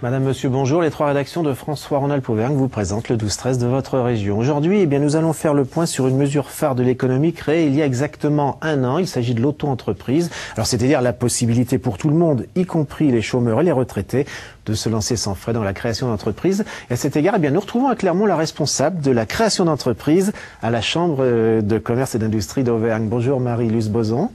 Madame, Monsieur, bonjour. Les trois rédactions de François Rhône-Alpes-Auvergne vous présentent le 12-13 de votre région. Aujourd'hui, eh bien, nous allons faire le point sur une mesure phare de l'économie créée il y a exactement un an. Il s'agit de l'auto-entreprise. Alors, c'est-à-dire la possibilité pour tout le monde, y compris les chômeurs et les retraités, de se lancer sans frais dans la création d'entreprises. Et à cet égard, eh bien, nous retrouvons à Clermont la responsable de la création d'entreprises à la Chambre de commerce et d'industrie d'Auvergne. Bonjour Marie-Luce Boson.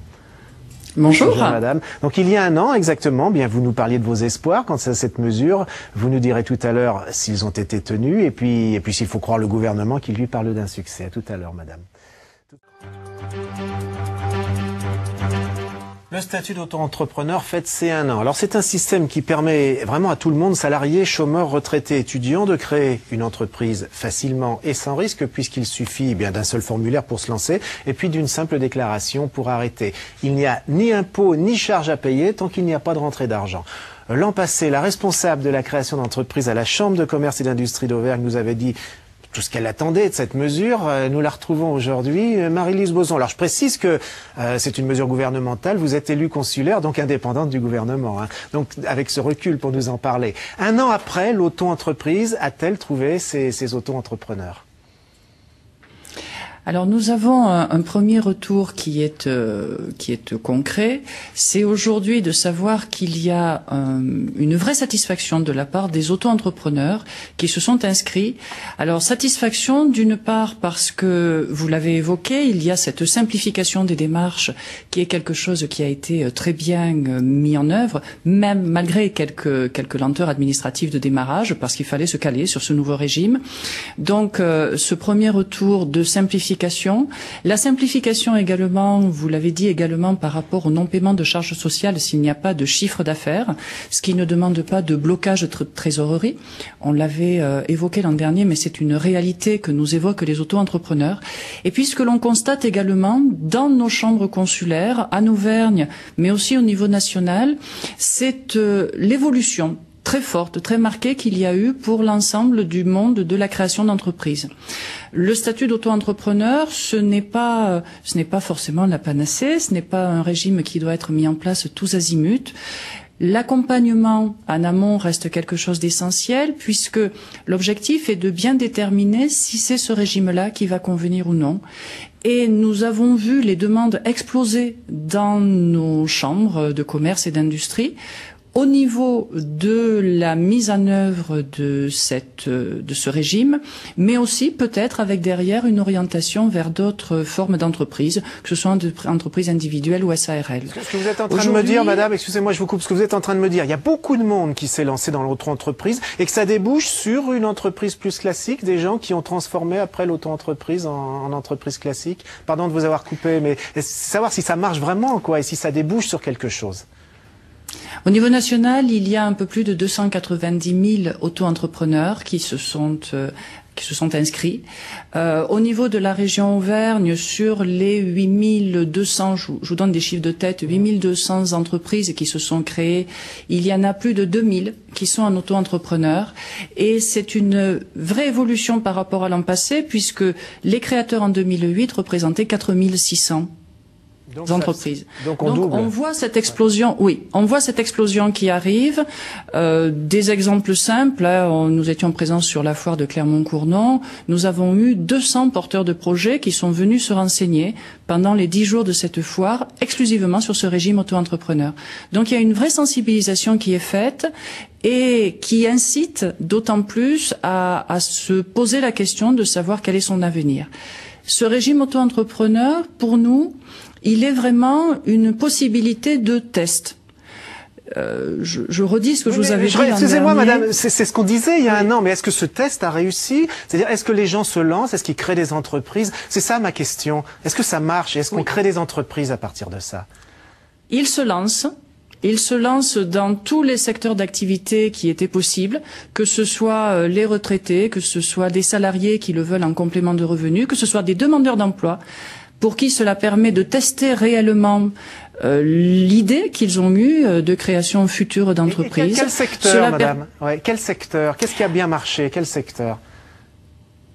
Bonjour. Bonjour madame. Donc il y a un an exactement, bien vous nous parliez de vos espoirs quant à cette mesure. Vous nous direz tout à l'heure s'ils ont été tenus et puis s'il faut croire le gouvernement qui lui parle d'un succès. À tout à l'heure madame. Le statut d'auto-entrepreneur fête ses un an. Alors c'est un système qui permet vraiment à tout le monde, salariés, chômeurs, retraités, étudiants, de créer une entreprise facilement et sans risque puisqu'il suffit d'un seul formulaire pour se lancer et puis d'une simple déclaration pour arrêter. Il n'y a ni impôt ni charge à payer tant qu'il n'y a pas de rentrée d'argent. L'an passé, la responsable de la création d'entreprise à la Chambre de commerce et d'industrie d'Auvergne nous avait dit tout ce qu'elle attendait de cette mesure. Nous la retrouvons aujourd'hui. Marie-Luce Boson. Alors je précise que c'est une mesure gouvernementale. Vous êtes élue consulaire, donc indépendante du gouvernement. Donc avec ce recul pour nous en parler. Un an après, l'auto-entreprise a-t-elle trouvé ses auto-entrepreneurs ? Alors nous avons un premier retour qui est concret. C'est aujourd'hui de savoir qu'il y a une vraie satisfaction de la part des auto-entrepreneurs qui se sont inscrits. Alors satisfaction d'une part parce que, vous l'avez évoqué, il y a cette simplification des démarches qui est quelque chose qui a été très bien mis en œuvre, même malgré quelques lenteurs administratives de démarrage, parce qu'il fallait se caler sur ce nouveau régime. Donc ce premier retour de simplification. La simplification également, vous l'avez dit également par rapport au non-paiement de charges sociales s'il n'y a pas de chiffre d'affaires, ce qui ne demande pas de blocage de trésorerie. On l'avait évoqué l'an dernier, mais c'est une réalité que nous évoquent les auto-entrepreneurs. Et puis ce que l'on constate également dans nos chambres consulaires, en Auvergne, mais aussi au niveau national, c'est l'évolution très forte, très marquée qu'il y a eu pour l'ensemble du monde de la création d'entreprises. Le statut d'auto-entrepreneur, ce n'est pas forcément la panacée, ce n'est pas un régime qui doit être mis en place tous azimuts. L'accompagnement en amont reste quelque chose d'essentiel puisque l'objectif est de bien déterminer si c'est ce régime-là qui va convenir ou non. Et nous avons vu les demandes exploser dans nos chambres de commerce et d'industrie au niveau de la mise en œuvre de ce régime, mais aussi peut-être avec derrière une orientation vers d'autres formes d'entreprises, que ce soit entreprises individuelles ou SARL. Ce que vous êtes en train de me dire, madame, excusez-moi, je vous coupe, ce que vous êtes en train de me dire, il y a beaucoup de monde qui s'est lancé dans l'auto-entreprise et que ça débouche sur une entreprise plus classique, des gens qui ont transformé après l'auto-entreprise en entreprise classique. Pardon de vous avoir coupé, mais savoir si ça marche vraiment, quoi, et si ça débouche sur quelque chose. Au niveau national, il y a un peu plus de 290 000 auto-entrepreneurs qui se sont inscrits. Au niveau de la région Auvergne, sur les 8200, je vous donne des chiffres de tête, 8200 entreprises qui se sont créées, il y en a plus de 2000 qui sont en auto-entrepreneurs. Et c'est une vraie évolution par rapport à l'an passé, puisque les créateurs en 2008 représentaient 4600. Entreprises. Donc on voit cette explosion, oui, on voit cette explosion qui arrive. Des exemples simples, là, nous étions présents sur la foire de Clermont-Cournon, nous avons eu 200 porteurs de projets qui sont venus se renseigner pendant les 10 jours de cette foire, exclusivement sur ce régime auto-entrepreneur. Donc il y a une vraie sensibilisation qui est faite et qui incite d'autant plus à se poser la question de savoir quel est son avenir. Ce régime auto-entrepreneur, pour nous, il est vraiment une possibilité de test. Je redis ce que je vous avais dit l'an dernier. Excusez-moi, madame, c'est ce qu'on disait il y a un an, mais est-ce que ce test a réussi? C'est-à-dire, est-ce que les gens se lancent? Est-ce qu'ils créent des entreprises? C'est ça ma question. Est-ce que ça marche? Est-ce qu'on crée des entreprises à partir de ça? Ils se lancent. Ils se lancent dans tous les secteurs d'activité qui étaient possibles, que ce soit les retraités, que ce soit des salariés qui le veulent en complément de revenus, que ce soit des demandeurs d'emploi, pour qui cela permet de tester réellement l'idée qu'ils ont eue de création future d'entreprises. Quel secteur, madame? Quel secteur? Qu'est-ce qui a bien marché? Quel secteur?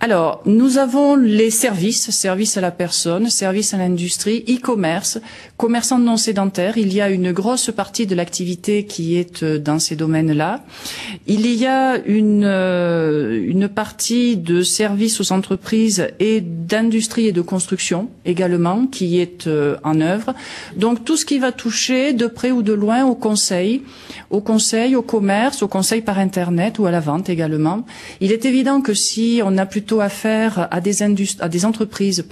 Alors, nous avons les services à la personne, services à l'industrie, e-commerce, commerçants non sédentaires. Il y a une grosse partie de l'activité qui est dans ces domaines-là. Il y a une partie de services aux entreprises et d'industrie et de construction également qui est en œuvre. Donc, tout ce qui va toucher de près ou de loin au conseil, au commerce, au conseil par Internet ou à la vente également. Il est évident que si on a plutôt affaire à des entreprises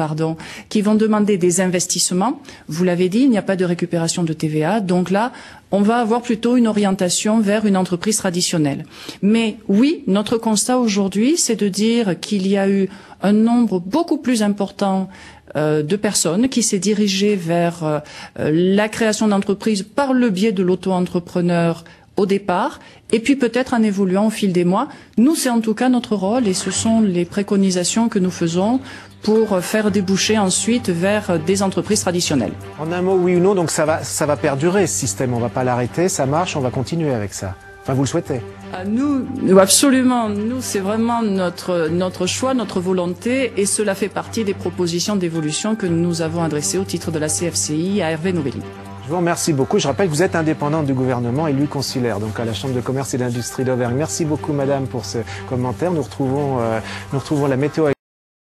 qui vont demander des investissements, vous l'avez dit, il n'y a pas de récupération de TVA, donc là, on va avoir plutôt une orientation vers une entreprise traditionnelle. Mais oui, notre constat aujourd'hui, c'est de dire qu'il y a eu un nombre beaucoup plus important de personnes qui s'est dirigé vers la création d'entreprises par le biais de l'auto-entrepreneur au départ, et puis peut-être en évoluant au fil des mois. Nous, c'est en tout cas notre rôle, et ce sont les préconisations que nous faisons pour faire déboucher ensuite vers des entreprises traditionnelles. En un mot, oui ou non, donc ça va perdurer ce système, on va pas l'arrêter, ça marche, on va continuer avec ça. Enfin, vous le souhaitez? Nous, absolument. Nous, c'est vraiment notre choix, notre volonté, et cela fait partie des propositions d'évolution que nous avons adressées au titre de la CFCI à Hervé Novelli. Je vous remercie beaucoup. Je rappelle que vous êtes indépendante du gouvernement, élu consulaire, donc à la Chambre de commerce et d'industrie d'Auvergne. Merci beaucoup, madame, pour ce commentaire. Nous retrouvons la météo.